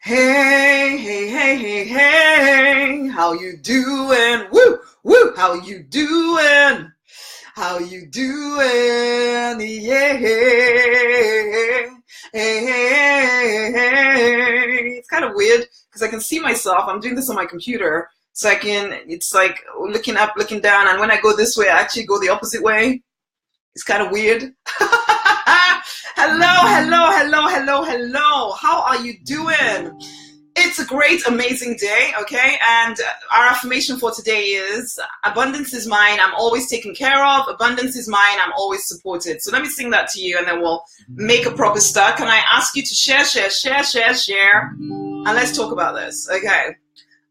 Hey, hey, hey, hey, hey, how you doing? Woo, woo, how you doing? How you doing? Yeah, hey, hey, hey. It's kind of weird because I can see myself. I'm doing this on my computer, so it's like looking up, looking down, and when I go this way, I actually go the opposite way. It's kind of weird. Hello, hello, hello, hello, hello. How are you doing? It's a great, amazing day, okay? And our affirmation for today is abundance is mine, I'm always taken care of. Abundance is mine, I'm always supported. So let me sing that to you and then we'll make a proper start. Can I ask you to share, share? And let's talk about this, okay?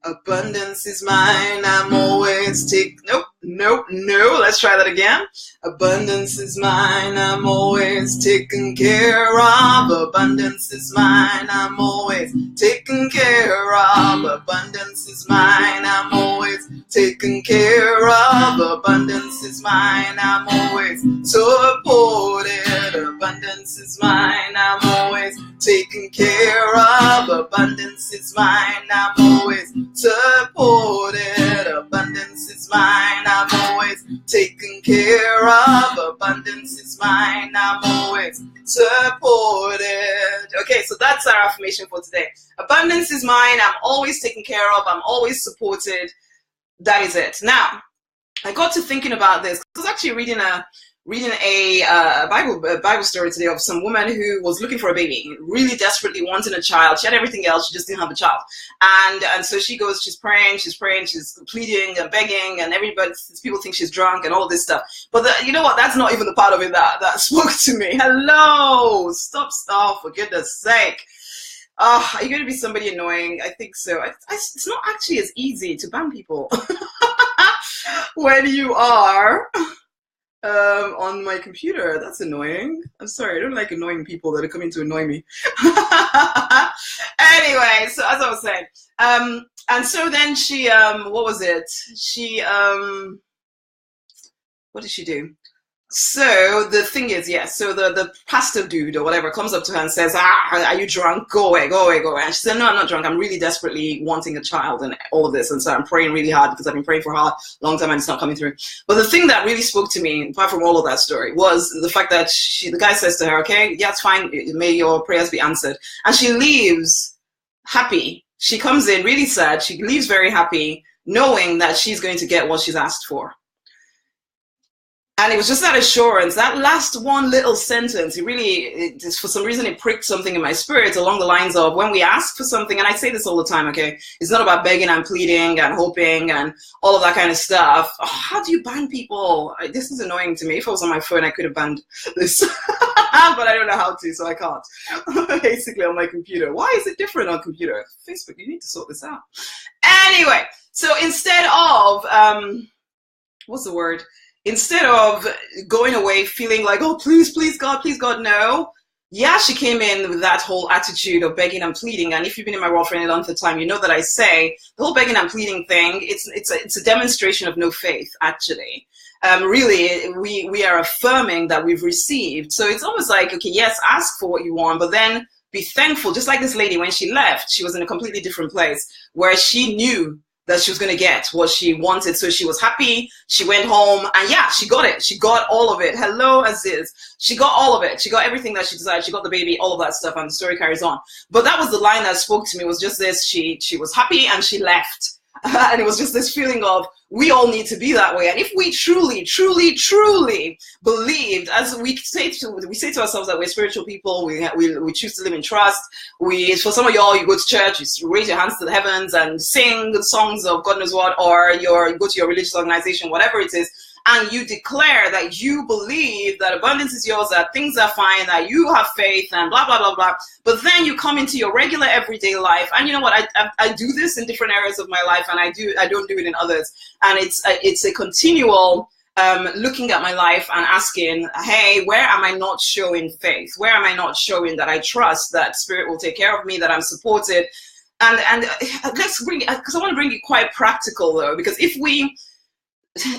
Abundance is mine, I'm always no. Let's try that again. Abundance is mine, I'm always taken care of. Abundance is mine, I'm always taken care of. Abundance is mine, I'm always taken care of. Abundance is mine, I'm always supported. Abundance is mine, I'm always taken care of. Abundance is mine, I'm always supported. Abundance is mine, I'm always taken care of. Abundance is mine, I'm always supported. Okay, so that's our affirmation for today. Abundance is mine, I'm always taken care of, I'm always supported. That is it. Now, I got to thinking about this. I was actually reading a Bible story today of some woman who was looking for a baby, really desperately wanting a child. She had everything else, she just didn't have a child. And so she goes, she's praying, she's pleading and begging, and people think she's drunk and all this stuff. But you know what? That's not even the part of it that spoke to me. Hello, stop, for goodness sake. Are you going to be somebody annoying? I think so. It's not actually as easy to ban people when you are on my computer. That's annoying. I'm sorry, I don't like annoying people that are coming to annoy me. Anyway, so as I was saying, and so then she, what was it? She, what did she do? So the thing is, yes, so the pastor dude or whatever comes up to her and says, are you drunk? Go away. And she said, no, I'm not drunk. I'm really desperately wanting a child and all of this. And so I'm praying really hard because I've been praying for a long time and it's not coming through. But the thing that really spoke to me, apart from all of that story, was the fact that the guy says to her, okay, yeah, it's fine. May your prayers be answered. And she leaves happy. She comes in really sad. She leaves very happy, knowing that she's going to get what she's asked for. And it was just that assurance, that last one little sentence, for some reason, it pricked something in my spirit along the lines of when we ask for something, and I say this all the time, okay, it's not about begging and pleading and hoping and all of that kind of stuff. Oh, how do you ban people? This is annoying to me. If I was on my phone, I could have banned this, but I don't know how to, so I can't. Basically on my computer. Why is it different on computer? Facebook, you need to sort this out. Anyway, so instead of, what's the word? Instead of going away feeling like, oh, please, God, no. Yeah, she came in with that whole attitude of begging and pleading. And if you've been in my world for any length of time, you know that I say the whole begging and pleading thing, it's a demonstration of no faith, actually. Really, we are affirming that we've received. So it's almost like, okay, yes, ask for what you want, but then be thankful. Just like this lady, when she left, she was in a completely different place where she knew that she was going to get what she wanted. So she was happy. She went home and yeah, she got it. She got all of it. Hello, Aziz. She got all of it. She got everything that she desired. She got the baby, all of that stuff, and the story carries on. But that was the line that spoke to me, was just this. She was happy and she left. And it was just this feeling of, we all need to be that way. And if we truly believed, as we say to ourselves that we're spiritual people, we choose to live in trust. For some of y'all, you go to church, you raise your hands to the heavens and sing songs of God knows what, or you go to your religious organization, whatever it is, and you declare that you believe that abundance is yours, that things are fine, that you have faith, and blah, blah, blah, blah. But then you come into your regular everyday life, and you know what, I do this in different areas of my life, and I don't do it in others. And it's a continual looking at my life and asking, hey, where am I not showing faith? Where am I not showing that I trust that Spirit will take care of me, that I'm supported? And let's bring it, because I want to bring it quite practical, though, because if we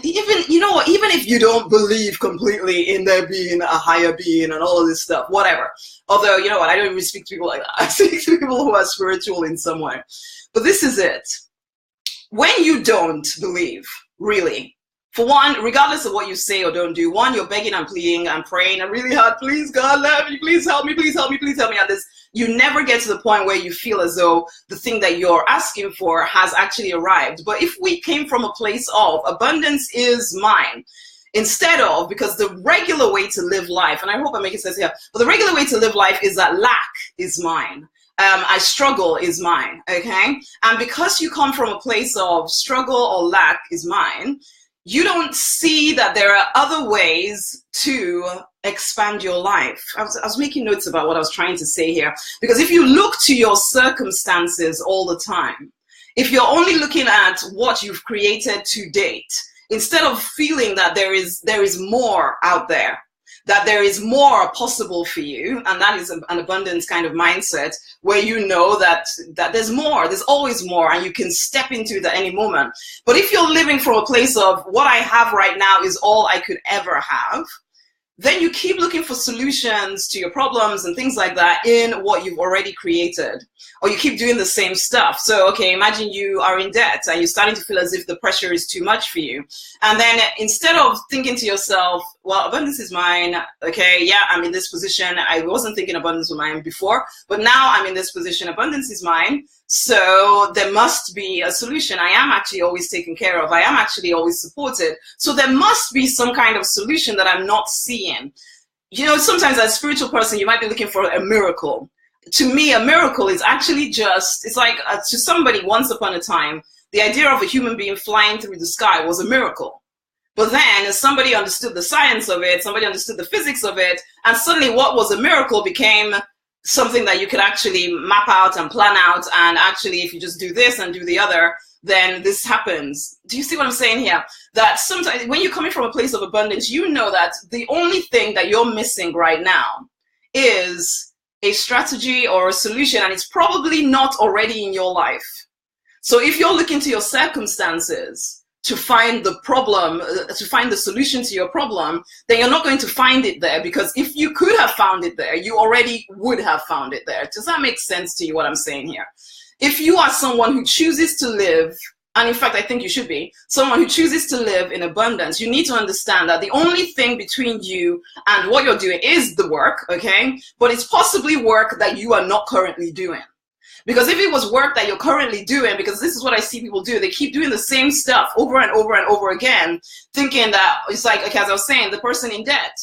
even, you know what, even if you don't believe completely in there being a higher being and all of this stuff, whatever. Although, you know what, I don't even speak to people like that. I speak to people who are spiritual in some way. But this is it. When you don't believe, really, for one, regardless of what you say or don't do, one, you're begging and pleading and praying and really hard, please God, let me, please help me, please help me, please help me. And this, you never get to the point where you feel as though the thing that you're asking for has actually arrived. But if we came from a place of abundance is mine, instead of, because the regular way to live life, and I hope I'm making sense here, but the regular way to live life is that lack is mine. I struggle is mine, okay? And because you come from a place of struggle or lack is mine, you don't see that there are other ways to expand your life. I was making notes about what I was trying to say here, because if you look to your circumstances all the time, if you're only looking at what you've created to date, instead of feeling that there is more out there, that there is more possible for you, and that is an abundance kind of mindset where you know that there's more, there's always more, and you can step into it at any moment. But if you're living from a place of what I have right now is all I could ever have, then you keep looking for solutions to your problems and things like that in what you've already created, or you keep doing the same stuff. So, okay, imagine you are in debt and you're starting to feel as if the pressure is too much for you. And then instead of thinking to yourself, well, abundance is mine, okay, yeah, I'm in this position. I wasn't thinking abundance was mine before, but now I'm in this position, abundance is mine. So there must be a solution. I am actually always taken care of. I am actually always supported. So there must be some kind of solution that I'm not seeing. You know, sometimes as a spiritual person, you might be looking for a miracle. To me, a miracle is actually just, it's like to somebody once upon a time, the idea of a human being flying through the sky was a miracle. But then as somebody understood the science of it, somebody understood the physics of it, and suddenly what was a miracle became something that you could actually map out and plan out, and actually if you just do this and do the other, then this happens. Do you see what I'm saying here? That sometimes when you're coming from a place of abundance, you know that the only thing that you're missing right now is a strategy or a solution, and it's probably not already in your life. So if you're looking to your circumstances to find the problem, to find the solution to your problem, then you're not going to find it there, because if you could have found it there, you already would have found it there. Does that make sense to you, what I'm saying here? If you are someone who chooses to live, and in fact, I think you should be, someone who chooses to live in abundance, you need to understand that the only thing between you and what you're doing is the work, okay? But it's possibly work that you are not currently doing. Because if it was work that you're currently doing, because this is what I see people do, they keep doing the same stuff over and over and over again, thinking that it's like, okay, as I was saying, the person in debt,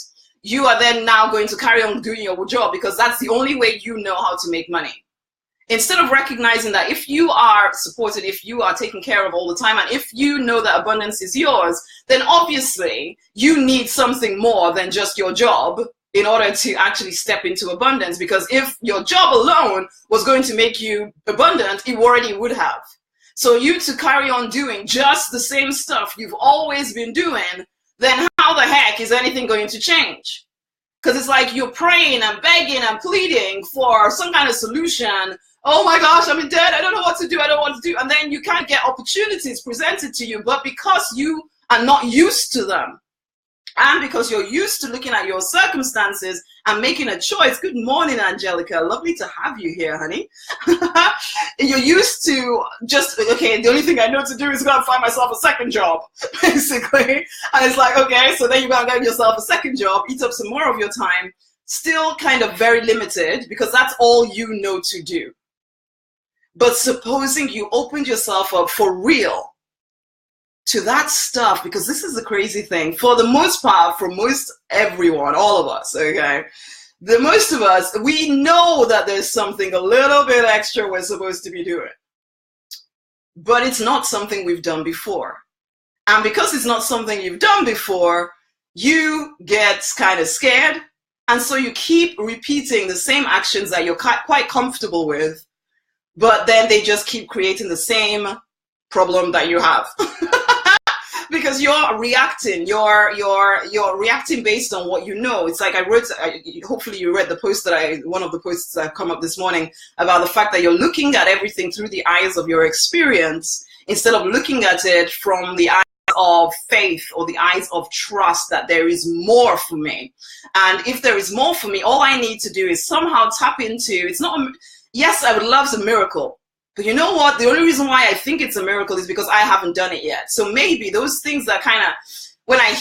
you are then now going to carry on doing your job because that's the only way you know how to make money. Instead of recognizing that if you are supported, if you are taken care of all the time, and if you know that abundance is yours, then obviously you need something more than just your job in order to actually step into abundance. Because if your job alone was going to make you abundant, it already would have. So you to carry on doing just the same stuff you've always been doing, then how the heck is anything going to change? Because it's like you're praying and begging and pleading for some kind of solution. Oh my gosh, I'm in debt, I don't know what to do, I don't know what to do. And then you can't get opportunities presented to you, but because you are not used to them, and because you're used to looking at your circumstances and making a choice. Good morning, Angelica. Lovely to have you here, honey. You're used to just, okay, the only thing I know to do is go and find myself a second job, basically. And it's like, okay, so then you gotta get yourself a second job, eat up some more of your time, still kind of very limited because that's all you know to do. But supposing you opened yourself up for real to that stuff, because this is the crazy thing, for the most part, for most everyone, all of us, okay, the most of us, we know that there's something a little bit extra we're supposed to be doing, but it's not something we've done before. And because it's not something you've done before, you get kind of scared, and so you keep repeating the same actions that you're quite comfortable with, but then they just keep creating the same problem that you have. Because you're reacting, you're reacting based on what you know. It's like I wrote, hopefully you read the post that one of the posts that come up this morning about the fact that you're looking at everything through the eyes of your experience instead of looking at it from the eyes of faith or the eyes of trust that there is more for me. And if there is more for me, all I need to do is somehow tap into, it's not, yes, I would love a miracle. But you know what? The only reason why I think it's a miracle is because I haven't done it yet. So maybe those things that kind of,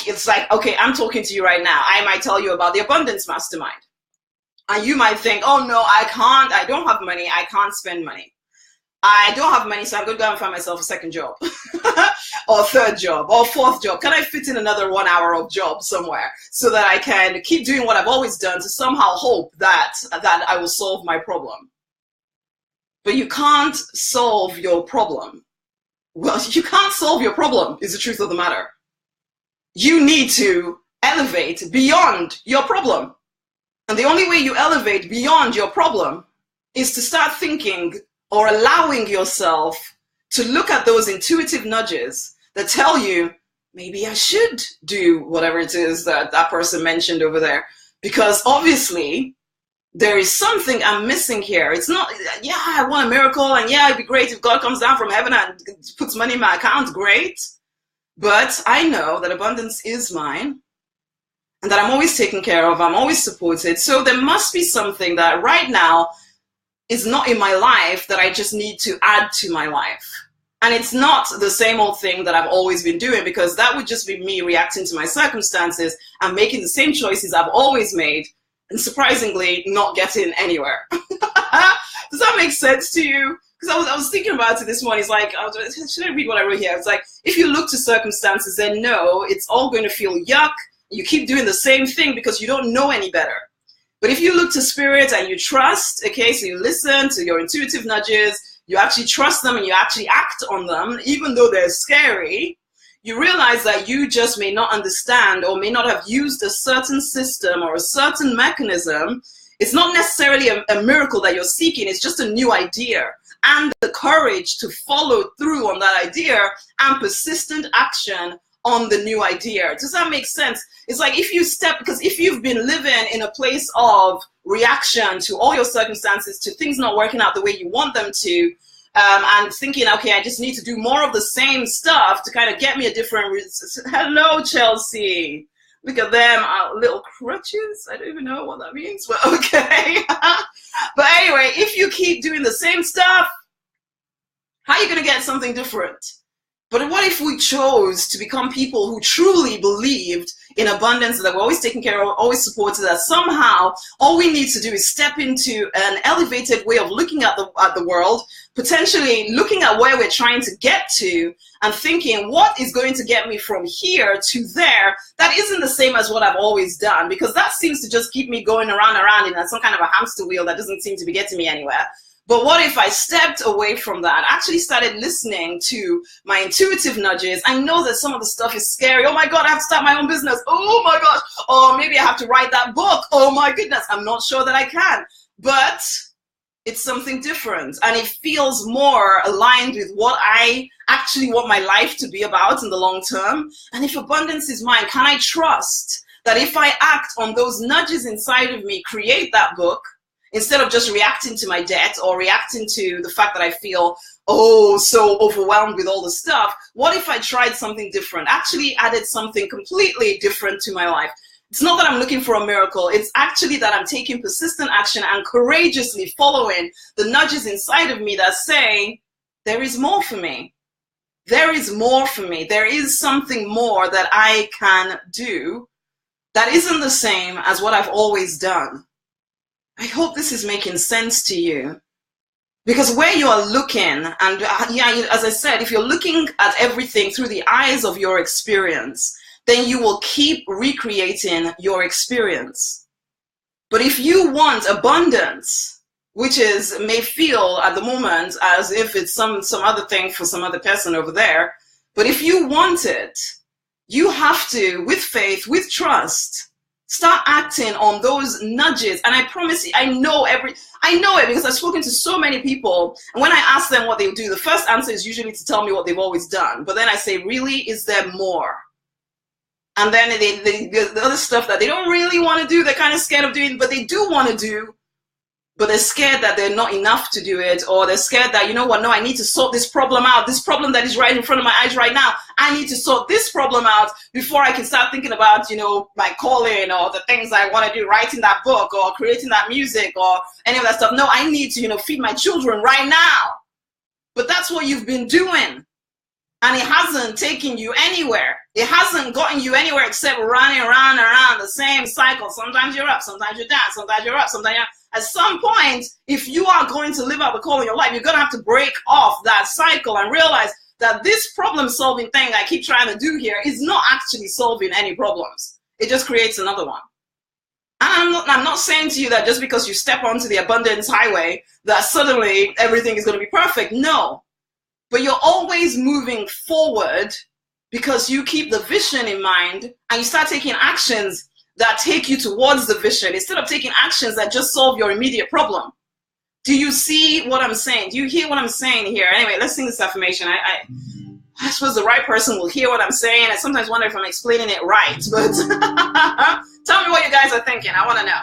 it's like, okay, I'm talking to you right now. I might tell you about the abundance mastermind. And you might think, oh no, I don't have money. I can't spend money. I don't have money, so I'm going to go and find myself a second job or third job or fourth job. Can I fit in another 1 hour of job somewhere so that I can keep doing what I've always done to somehow hope that I will solve my problem? But you can't solve your problem. Well, you can't solve your problem is the truth of the matter. You need to elevate beyond your problem. And the only way you elevate beyond your problem is to start thinking or allowing yourself to look at those intuitive nudges that tell you, maybe I should do whatever it is that that person mentioned over there. Because obviously, there is something I'm missing here. It's not, yeah, I want a miracle, and yeah, it'd be great if God comes down from heaven and puts money in my account, great. But I know that abundance is mine, and that I'm always taken care of, I'm always supported. So there must be something that right now is not in my life that I just need to add to my life. And it's not the same old thing that I've always been doing, because that would just be me reacting to my circumstances and making the same choices I've always made, and surprisingly not getting anywhere. Does that make sense to you? Because I was thinking about it this morning. It's like, should I read what I wrote here? It's like, if you look to circumstances, then no, it's all going to feel yuck. You keep doing the same thing because you don't know any better. But if you look to spirit and you trust, okay, so you listen to your intuitive nudges, you actually trust them and you actually act on them, even though they're scary, you realize that you just may not understand or may not have used a certain system or a certain mechanism. It's not necessarily a miracle that you're seeking, it's just a new idea. And the courage to follow through on that idea and persistent action on the new idea. Does that make sense? It's like if you step, because if you've been living in a place of reaction to all your circumstances, to things not working out the way you want them to, and thinking, okay, I just need to do more of the same stuff to kind of get me a different hello, Chelsea. Look at them, little crutches. I don't even know what that means, but okay. But anyway, if you keep doing the same stuff, how are you going to get something different? But what if we chose to become people who truly believed in abundance, that we're always taken care of, always supported, that somehow all we need to do is step into an elevated way of looking at the world, potentially looking at where we're trying to get to and thinking, what is going to get me from here to there that isn't the same as what I've always done? Because that seems to just keep me going around in some kind of a hamster wheel that doesn't seem to be getting me anywhere. But what if I stepped away from that, actually started listening to my intuitive nudges? I know that some of the stuff is scary. Oh my God, I have to start my own business. Oh my gosh. Or maybe I have to write that book. Oh my goodness, I'm not sure that I can. But it's something different. And it feels more aligned with what I actually want my life to be about in the long term. And if abundance is mine, can I trust that if I act on those nudges inside of me, create that book, instead of just reacting to my debt or reacting to the fact that I feel, oh, so overwhelmed with all the stuff, what if I tried something different, actually added something completely different to my life? It's not that I'm looking for a miracle. It's actually that I'm taking persistent action and courageously following the nudges inside of me that say, there is more for me. There is more for me. There is something more that I can do that isn't the same as what I've always done. I hope this is making sense to you, because where you are looking, and yeah, as I said, if you're looking at everything through the eyes of your experience, then you will keep recreating your experience. But if you want abundance, which may feel at the moment as if it's some other thing for some other person over there, but if you want it, you have to, with faith, with trust, start acting on those nudges. And I promise you, I know it because I've spoken to so many people. And when I ask them what they do, the first answer is usually to tell me what they've always done. But then I say, really, is there more? And then the other stuff that they don't really want to do, they're kind of scared of doing, but they do want to do. but they're scared that they're not enough to do it, or they're scared that, you know what, no, I need to sort this problem out. This problem that is right in front of my eyes right now, I need to sort this problem out before I can start thinking about, you know, my calling or the things I want to do, writing that book or creating that music or any of that stuff. No, I need to, you know, feed my children right now. But that's what you've been doing. And it hasn't taken you anywhere. It hasn't gotten you anywhere except running around and around the same cycle. Sometimes you're up, sometimes you're down, sometimes you're up, sometimes you're... At some point, if you are going to live out the call in your life, you're going to have to break off that cycle and realize that this problem-solving thing I keep trying to do here is not actually solving any problems. It just creates another one. And I'm not saying to you that just because you step onto the abundance highway, that suddenly everything is going to be perfect. No. But you're always moving forward because you keep the vision in mind and you start taking actions that take you towards the vision instead of taking actions that just solve your immediate problem. Do you see what I'm saying? Do you hear what I'm saying here? Anyway, let's sing this affirmation. I suppose the right person will hear what I'm saying. I sometimes wonder if I'm explaining it right, but tell me what you guys are thinking. I want to know.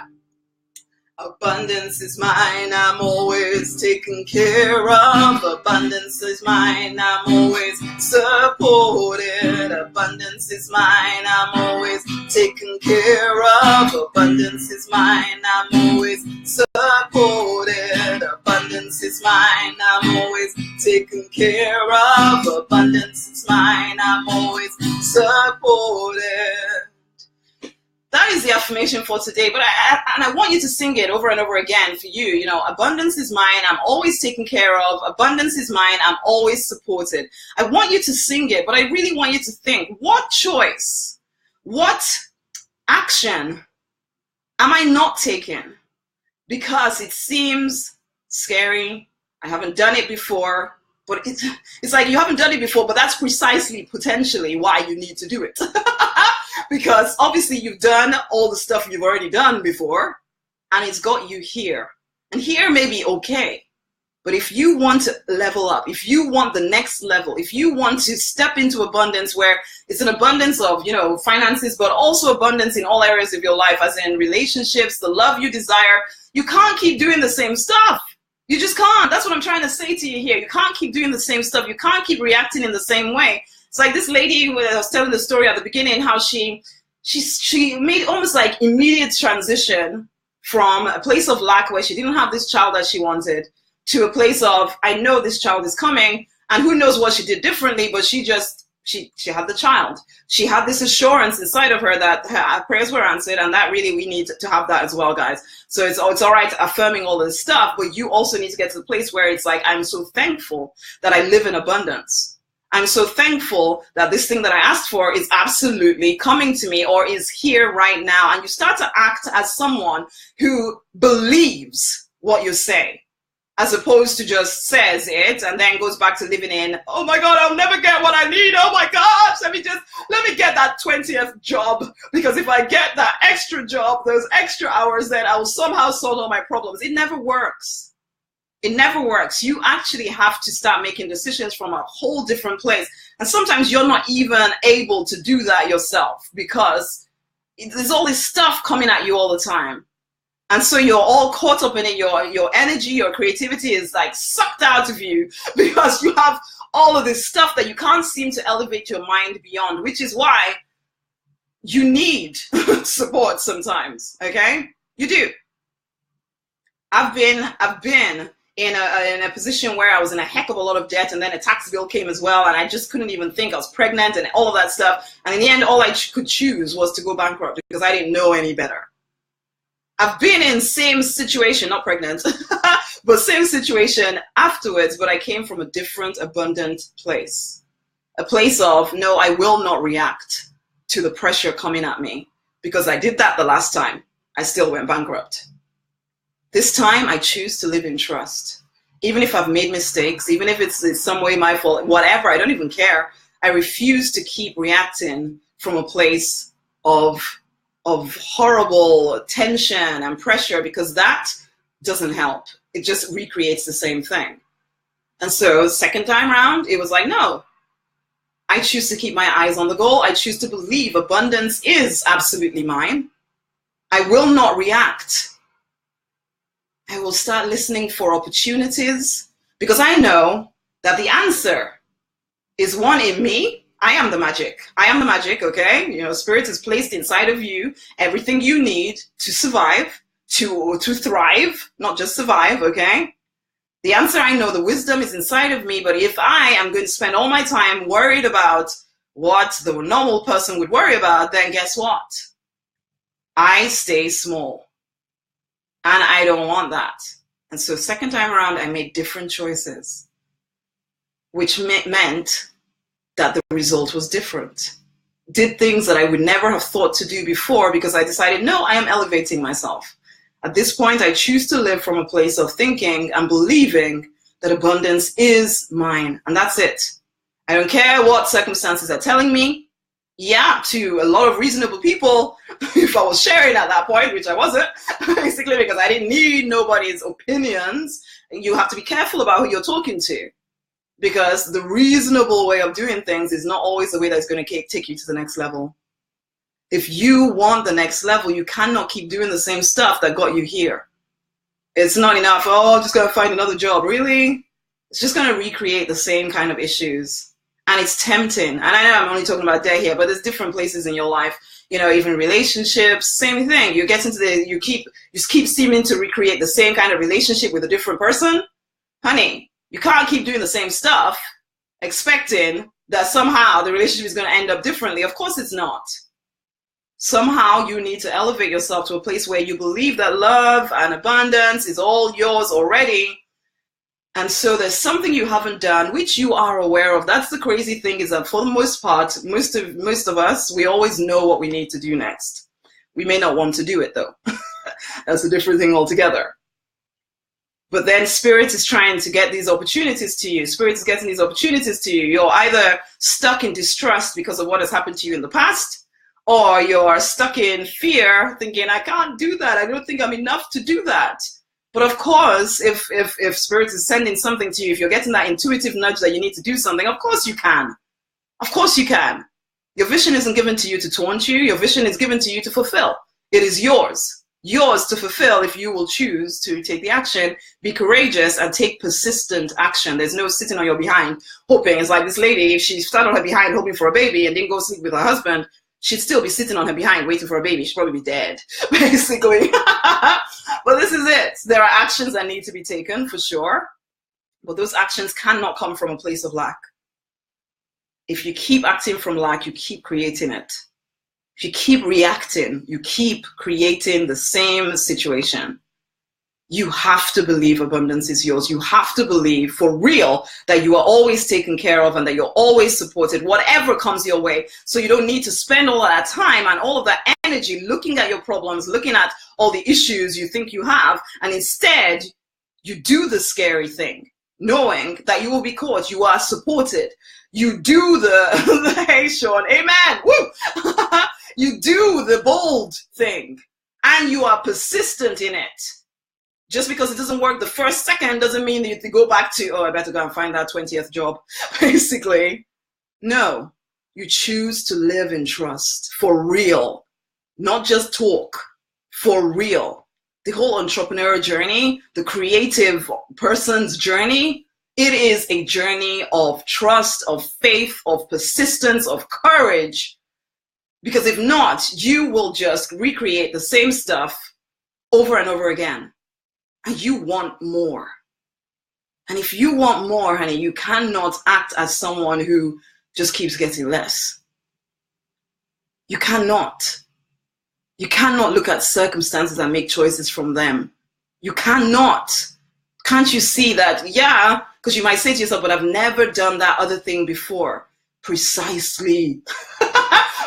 Abundance is mine, I'm always taken care of. Abundance is mine, I'm always supported. Abundance is mine, I'm always taken care of. Abundance is mine, I'm always supported. Abundance is mine, I'm always taken care of. Abundance is mine, I'm always supported. That is the affirmation for today, but I want you to sing it over and over again for you. You know, abundance is mine, I'm always taken care of. Abundance is mine, I'm always supported. I want you to sing it, but I really want you to think, what choice, what action am I not taking because it seems scary, I haven't done it before, but it's like you haven't done it before, but that's precisely potentially why you need to do it. Because obviously you've done all the stuff you've already done before, and it's got you here. And here may be okay, but if you want to level up, if you want the next level, if you want to step into abundance where it's an abundance of, you know, finances, but also abundance in all areas of your life, as in relationships, the love you desire, you can't keep doing the same stuff. You just can't. That's what I'm trying to say to you here. You can't keep doing the same stuff. You can't keep reacting in the same way. It's like this lady who I was telling the story at the beginning, how she made almost like immediate transition from a place of lack where she didn't have this child that she wanted to a place of, I know this child is coming, and who knows what she did differently, but she had the child. She had this assurance inside of her that her prayers were answered, and that really we need to have that as well, guys. So it's all right affirming all this stuff, but you also need to get to the place where it's like, I'm so thankful that I live in abundance. I'm so thankful that this thing that I asked for is absolutely coming to me or is here right now. And you start to act as someone who believes what you say, as opposed to just says it and then goes back to living in, oh my God, I'll never get what I need. Oh my gosh, let me get that 20th job, because if I get that extra job, those extra hours, then I will somehow solve all my problems. It never works. It never works. You actually have to start making decisions from a whole different place. And sometimes you're not even able to do that yourself because there's all this stuff coming at you all the time. And so you're all caught up in it. Your energy, your creativity is like sucked out of you because you have all of this stuff that you can't seem to elevate your mind beyond, which is why you need support sometimes, okay? You do. I've been in a position where I was in a heck of a lot of debt, and then a tax bill came as well, and I just couldn't even think. I was pregnant and all of that stuff. And in the end, all I could choose was to go bankrupt because I didn't know any better. I've been in same situation, not pregnant, but same situation afterwards, but I came from a different, abundant place. A place of, no, I will not react to the pressure coming at me because I did that the last time. I still went bankrupt. This time, I choose to live in trust. Even if I've made mistakes, even if it's in some way my fault, whatever, I don't even care. I refuse to keep reacting from a place of horrible tension and pressure, because that doesn't help. It just recreates the same thing. And so second time around, it was like, no, I choose to keep my eyes on the goal. I choose to believe abundance is absolutely mine. I will not react I will start listening for opportunities, because I know that the answer is one in me. I am the magic. I am the magic, okay? You know, spirit is placed inside of you, everything you need to survive, to thrive, not just survive, okay? The answer, I know, the wisdom is inside of me, but if I am going to spend all my time worried about what the normal person would worry about, then guess what? I stay small. And I don't want that. And so second time around, I made different choices, which meant that the result was different. Did things that I would never have thought to do before, because I decided, no, I am elevating myself. At this point, I choose to live from a place of thinking and believing that abundance is mine. And that's it. I don't care what circumstances are telling me. Yeah, to a lot of reasonable people, if I was sharing at that point, which I wasn't, basically because I didn't need nobody's opinions. You have to be careful about who you're talking to, because the reasonable way of doing things is not always the way that's going to take you to the next level. If you want the next level, you cannot keep doing the same stuff that got you here. It's not enough, oh, I'm just going to find another job. Really? It's just going to recreate the same kind of issues. And it's tempting. And I know I'm only talking about debt here, but there's different places in your life, you know, even relationships, same thing. You get into you keep seeming to recreate the same kind of relationship with a different person. Honey, you can't keep doing the same stuff expecting that somehow the relationship is going to end up differently. Of course it's not. Somehow you need to elevate yourself to a place where you believe that love and abundance is all yours already. And so there's something you haven't done, which you are aware of. That's the crazy thing, is that for the most part, most of us, we always know what we need to do next. We may not want to do it though. That's a different thing altogether. But then spirit is trying to get these opportunities to you. Spirit is getting these opportunities to you. You're either stuck in distrust because of what has happened to you in the past, or you're stuck in fear thinking, I can't do that. I don't think I'm enough to do that. But of course, if spirit is sending something to you, if you're getting that intuitive nudge that you need to do something, of course you can. Of course you can. Your vision isn't given to you to taunt you. Your vision is given to you to fulfill. It is yours. Yours to fulfill if you will choose to take the action, be courageous, and take persistent action. There's no sitting on your behind hoping. It's like this lady, if she sat on her behind hoping for a baby and didn't go sleep with her husband, she'd still be sitting on her behind waiting for a baby. She'd probably be dead, basically. But this is it. There are actions that need to be taken, for sure. But those actions cannot come from a place of lack. If you keep acting from lack, you keep creating it. If you keep reacting, you keep creating the same situation. You have to believe abundance is yours. You have to believe for real that you are always taken care of and that you're always supported, whatever comes your way. So you don't need to spend all of that time and all of that energy looking at your problems, looking at all the issues you think you have, and instead you do the scary thing, knowing that you will be caught, you are supported. You do the hey Sean, amen, woo! You do the bold thing and you are persistent in it. Just because it doesn't work the first second doesn't mean that you have to go back to, oh, I better go and find that 20th job, basically. No, you choose to live in trust for real, not just talk, for real. The whole entrepreneur journey, the creative person's journey, it is a journey of trust, of faith, of persistence, of courage. Because if not, you will just recreate the same stuff over and over again. And you want more. And if you want more, honey, you cannot act as someone who just keeps getting less. You cannot. You cannot look at circumstances and make choices from them. You cannot. Can't you see that? Yeah, because you might say to yourself, but I've never done that other thing before. Precisely.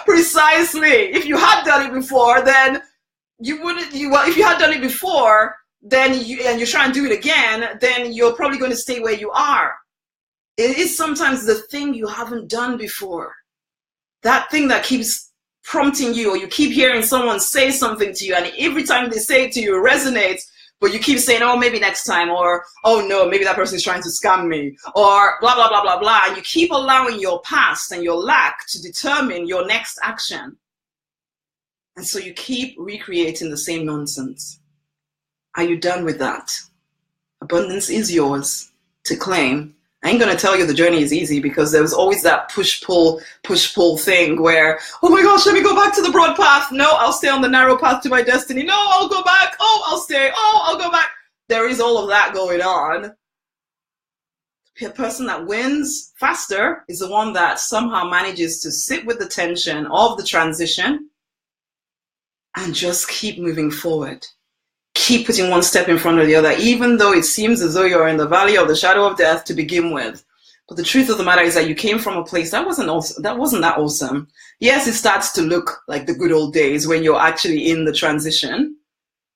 Precisely. If you had done it before, then you wouldn't, well, if you had done it before, then you're trying to do it again, then you're probably going to stay where you are. It is sometimes the thing you haven't done before. That thing that keeps prompting you, or you keep hearing someone say something to you, and every time they say it to you, it resonates, but you keep saying, oh, maybe next time, or, oh no, maybe that person is trying to scam me, or blah, blah, blah, blah, blah. And you keep allowing your past and your lack to determine your next action. And so you keep recreating the same nonsense. Are you done with that? Abundance is yours to claim. I ain't going to tell you the journey is easy, because there was always that push-pull thing where, oh my gosh, let me go back to the broad path. No, I'll stay on the narrow path to my destiny. No, I'll go back. Oh, I'll stay. Oh, I'll go back. There is all of that going on. The person that wins faster is the one that somehow manages to sit with the tension of the transition and just keep moving forward. Keep putting one step in front of the other, even though it seems as though you're in the valley of the shadow of death to begin with. But the truth of the matter is that you came from a place that wasn't that awesome. Yes, it starts to look like the good old days when you're actually in the transition,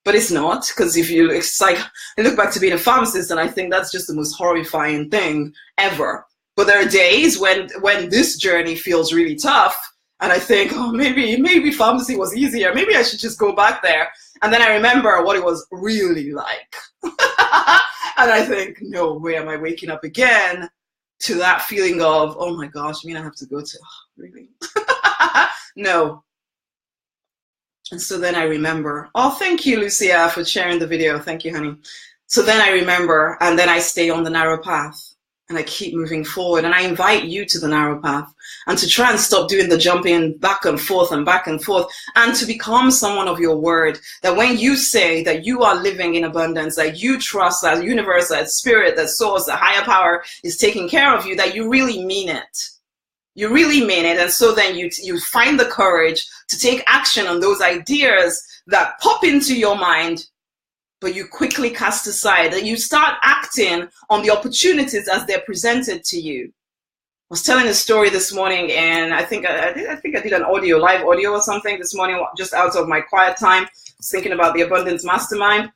but it's not, because it's like, I look back to being a pharmacist and I think that's just the most horrifying thing ever. But there are days when this journey feels really tough, and I think, oh, maybe pharmacy was easier. Maybe I should just go back there. And then I remember what it was really like. And I think, no way am I waking up again to that feeling of, oh my gosh, I have to go to, really? No. And so then I remember, oh, thank you, Lucia, for sharing the video. Thank you, honey. So then I remember, and then I stay on the narrow path. And I keep moving forward, and I invite you to the narrow path, and to try and stop doing the jumping back and forth, and to become someone of your word, that when you say that you are living in abundance, that you trust that universe, that spirit, that source, the higher power is taking care of you, that you really mean it. You really mean it. And so then you find the courage to take action on those ideas that pop into your mind, but you quickly cast aside, and you start acting on the opportunities as they're presented to you. I was telling a story this morning, and I think I did an live audio or something this morning, just out of my quiet time. I was thinking about the Abundance Mastermind.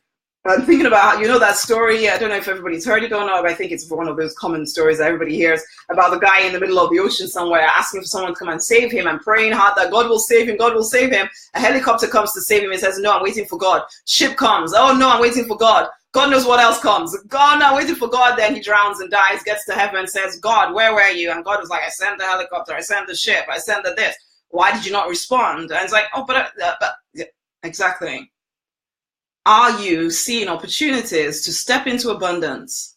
I'm thinking about, that story. I don't know if everybody's heard it or not, but I think it's one of those common stories that everybody hears about the guy in the middle of the ocean somewhere asking for someone to come and save him and praying hard that God will save him, God will save him. A helicopter comes to save him and says, no, I'm waiting for God. Ship comes. Oh, no, I'm waiting for God. God knows what else comes. God, no, I'm waiting for God. Then he drowns and dies, gets to heaven and says, God, where were you? And God was like, I sent the helicopter, I sent the ship, I sent the this. Why did you not respond? And it's like, oh, but yeah, exactly. Are you seeing opportunities to step into abundance?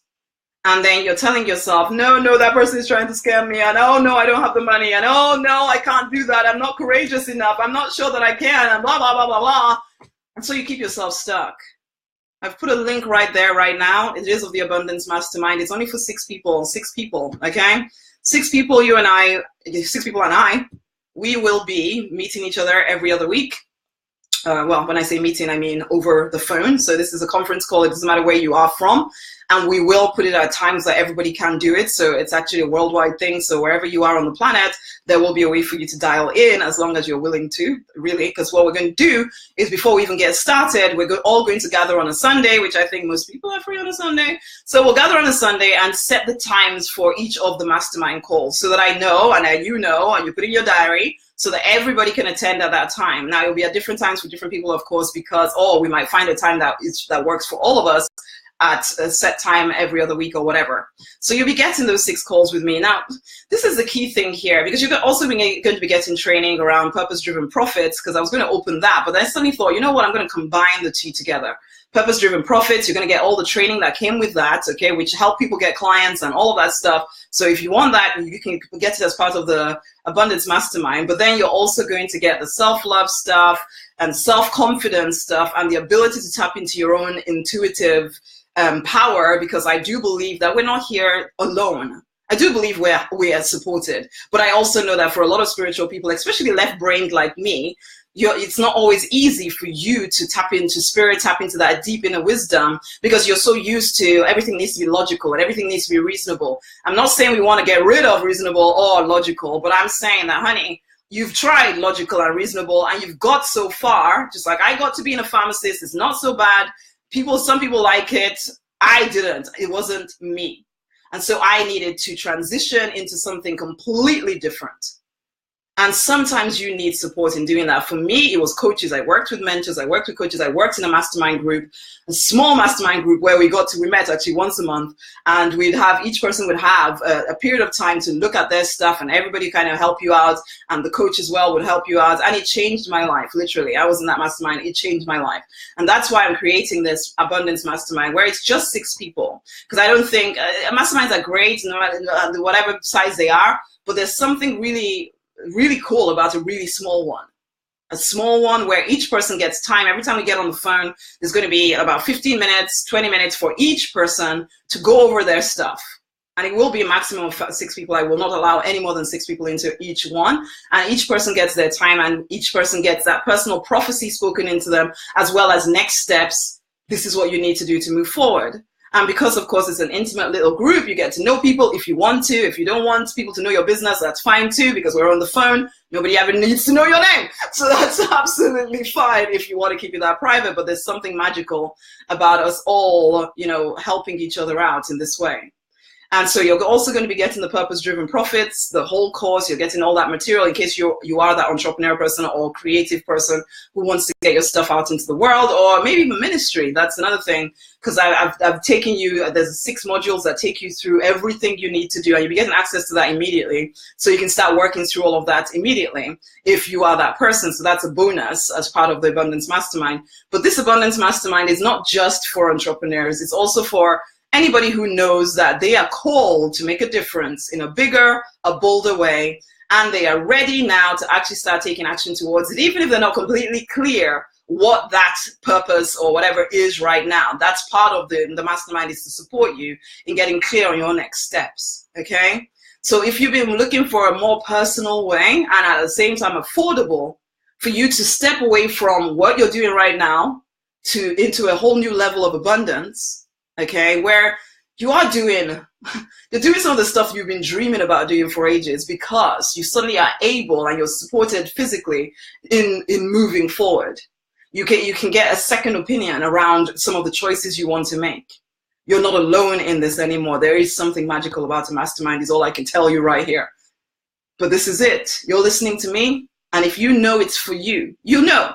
And then you're telling yourself, no, that person is trying to scam me. And oh, no, I don't have the money. And oh, no, I can't do that. I'm not courageous enough. I'm not sure that I can. And blah, blah, blah, blah, blah. And so you keep yourself stuck. I've put a link right there right now. It is of the Abundance Mastermind. It's only for 6 people, okay? 6 people, you and I, 6 people and I, we will be meeting each other every other week. Well, when I say meeting, I mean over the phone. So this is a conference call. It doesn't matter where you are from. And we will put it at times that everybody can do it. So it's actually a worldwide thing. So wherever you are on the planet, there will be a way for you to dial in as long as you're willing to, really. Because what we're going to do is, before we even get started, we're all going to gather on a Sunday, which I think most people are free on a Sunday. So we'll gather on a Sunday and set the times for each of the mastermind calls so that I know, and you know, and you put in your diary, so that everybody can attend at that time. Now, it'll be at different times for different people, of course, because, we might find a time that works for all of us at a set time every other week or whatever. So you'll be getting those 6 calls with me. Now, this is the key thing here, because you're also going to be getting training around purpose-driven profits, because I was going to open that, but then I suddenly thought, you know what, I'm going to combine the 2 together. Purpose-driven profits, you're going to get all the training that came with that, okay, which help people get clients and all of that stuff. So if you want that, you can get it as part of the Abundance Mastermind, but then you're also going to get the self-love stuff and self-confidence stuff and the ability to tap into your own intuitive power, because I do believe that we're not here alone. I do believe we are supported, but I also know that for a lot of spiritual people, especially left-brained like me, it's not always easy for you to tap into spirit, tap into that deep inner wisdom, because you're so used to everything needs to be logical and everything needs to be reasonable. I'm not saying we want to get rid of reasonable or logical, but I'm saying that, honey, you've tried logical and reasonable and you've got so far, just like I got to being a pharmacist. It's not so bad. Some people like it. I didn't. It wasn't me. And so I needed to transition into something completely different. And sometimes you need support in doing that. For me, it was coaches. I worked with mentors. I worked with coaches. I worked in a mastermind group, a small mastermind group where we met actually once a month, and each person would have a period of time to look at their stuff, and everybody kind of help you out, and the coach as well would help you out. And it changed my life, literally. I was in that mastermind. It changed my life. And that's why I'm creating this abundance mastermind where it's just 6 people. Because I don't think masterminds are great, no matter whatever size they are, but there's something really cool about a really small one. A small one where each person gets time. Every time we get on the phone, there's going to be about 15 minutes, 20 minutes for each person to go over their stuff. And it will be a maximum of 6 people. I will not allow any more than 6 people into each one. And each person gets their time, and each person gets that personal prophecy spoken into them, as well as next steps. This is what you need to do to move forward. And because, of course, it's an intimate little group, you get to know people if you want to. If you don't want people to know your business, that's fine too, because we're on the phone. Nobody ever needs to know your name. So that's absolutely fine if you want to keep it that private. But there's something magical about us all, helping each other out in this way. And so you're also going to be getting the purpose-driven profits, the whole course. You're getting all that material in case you are that entrepreneur person or creative person who wants to get your stuff out into the world, or maybe even ministry. That's another thing, because I've taken you, there's 6 modules that take you through everything you need to do, and you'll be getting access to that immediately. So you can start working through all of that immediately if you are that person. So that's a bonus as part of the Abundance Mastermind. But this Abundance Mastermind is not just for entrepreneurs. It's also for anybody who knows that they are called to make a difference in a bigger, a bolder way, and they are ready now to actually start taking action towards it, even if they're not completely clear what that purpose or whatever is right now. That's part of the mastermind, is to support you in getting clear on your next steps, okay? So if you've been looking for a more personal way and at the same time affordable for you to step away from what you're doing right now into a whole new level of abundance, okay, where you're doing some of the stuff you've been dreaming about doing for ages, because you suddenly are able and you're supported physically in moving forward. You can get a second opinion around some of the choices you want to make. You're not alone in this anymore. There is something magical about a mastermind, is all I can tell you right here. But this is it. You're listening to me, and if you know it's for you, you'll know.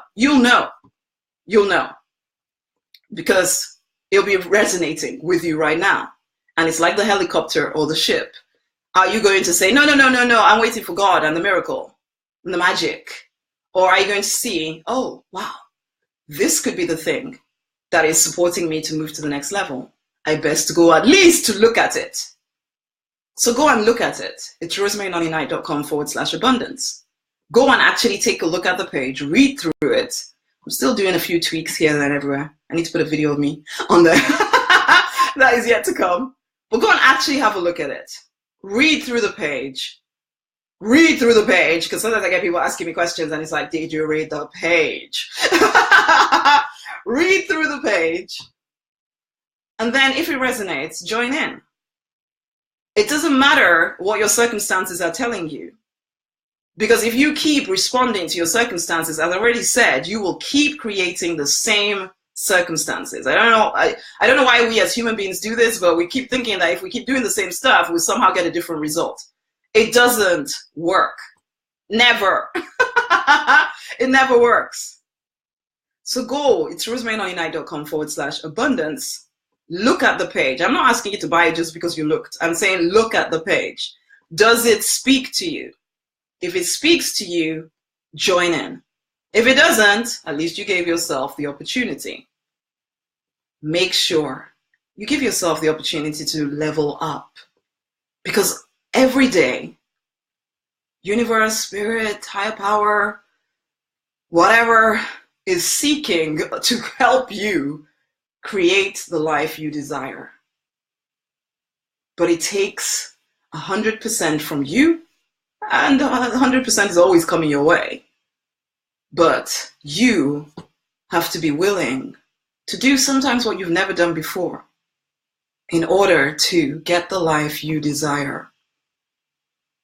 Because it'll be resonating with you right now. And it's like the helicopter or the ship. Are you going to say, no, I'm waiting for God and the miracle and the magic? Or are you going to see, oh, wow, this could be the thing that is supporting me to move to the next level? I best go at least to look at it. So go and look at it. It's rosemarynonniknight.com/abundance. Go and actually take a look at the page, read through it. I'm still doing a few tweaks here and everywhere. I need to put a video of me on there. That is yet to come. But go and actually have a look at it. Read through the page. Because sometimes I get people asking me questions and it's like, did you read the page? Read through the page. And then if it resonates, join in. It doesn't matter what your circumstances are telling you. Because if you keep responding to your circumstances, as I already said, you will keep creating the same circumstances. I don't know why we as human beings do this, but we keep thinking that if we keep doing the same stuff, we'll somehow get a different result. It doesn't work. Never. It never works. So go, it's rosemarynonniknight.com/abundance. Look at the page. I'm not asking you to buy it just because you looked. I'm saying look at the page. Does it speak to you? If it speaks to you, join in. If it doesn't, at least you gave yourself the opportunity. Make sure you give yourself the opportunity to level up. Because every day, universe, spirit, higher power, whatever is seeking to help you create the life you desire. But it takes 100% from you, and 100% is always coming your way. But you have to be willing to do sometimes what you've never done before in order to get the life you desire.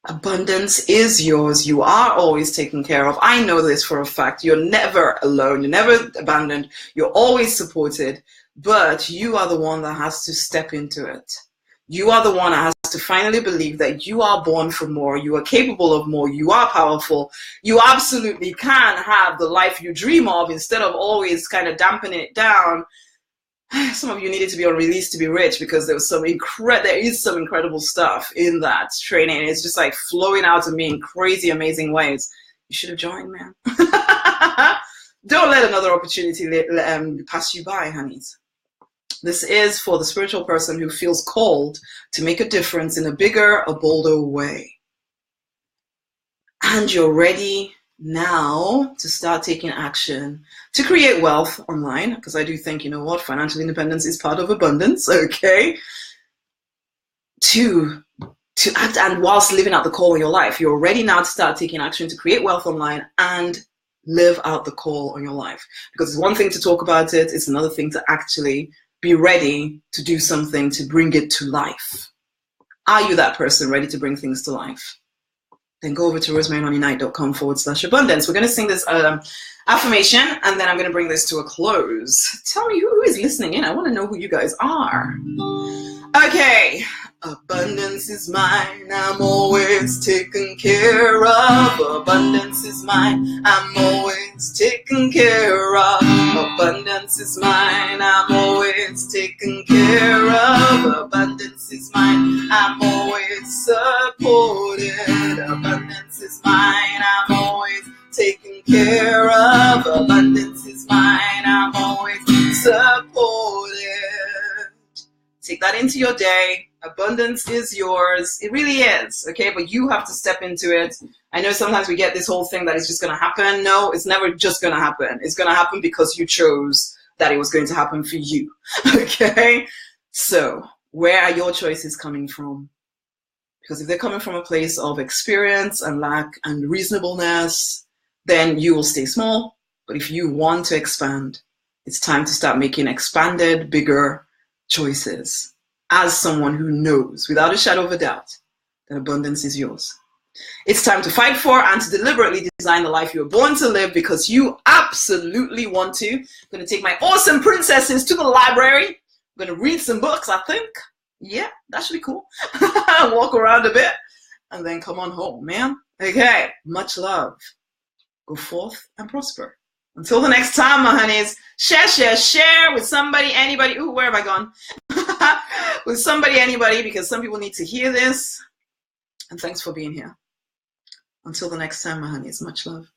Abundance is yours. You are always taken care of. I know this for a fact. You're never alone. You're never abandoned. You're always supported. But you are the one that has to step into it. You are the one that has to finally believe that you are born for more, you are capable of more, you are powerful, you absolutely can have the life you dream of instead of always kind of dampening it down. Some of you needed to be on Release to be Rich because there is some incredible stuff in that training. It's just like flowing out of me in crazy, amazing ways. You should have joined, man. Don't let another opportunity pass you by, honeys. This is for the spiritual person who feels called to make a difference in a bigger, a bolder way. And you're ready now to start taking action to create wealth online, because I do think, you know what, financial independence is part of abundance, okay? To act, and whilst living out the call in your life, you're ready now to start taking action to create wealth online and live out the call on your life. Because it's one thing to talk about it, it's another thing to actually be ready to do something to bring it to life. Are you that person ready to bring things to life? Then go over to rosemaryonunight.com/abundance. We're going to sing this affirmation, and then I'm going to bring this to a close. Tell me who is listening in. I want to know who you guys are. Okay. Abundance is mine, I'm always taken care of. Abundance is mine, I'm always taken care of. Abundance is mine, I'm always taken care of. Abundance is mine, I'm always supported. Abundance is mine, I'm always taken care of. Abundance is mine, I'm always supported. Take that into your day. Abundance is yours. It really is, okay? But you have to step into it. I know sometimes we get this whole thing that it's just going to happen. No, it's never just going to happen. It's going to happen because you chose that it was going to happen for you, okay? So where are your choices coming from? Because if they're coming from a place of experience and lack and reasonableness, then you will stay small. But if you want to expand, it's time to start making expanded, bigger choices. As someone who knows without a shadow of a doubt that abundance is yours. It's time to fight for and to deliberately design the life you were born to live because you absolutely want to. I'm going to take my awesome princesses to the library. I'm going to read some books, I think. Yeah, that should be cool. Walk around a bit and then come on home, man. Okay, much love. Go forth and prosper. Until the next time, my honeys, share with somebody, anybody. Ooh, where have I gone? With somebody, anybody, because some people need to hear this. And thanks for being here. Until the next time, my honeys, much love.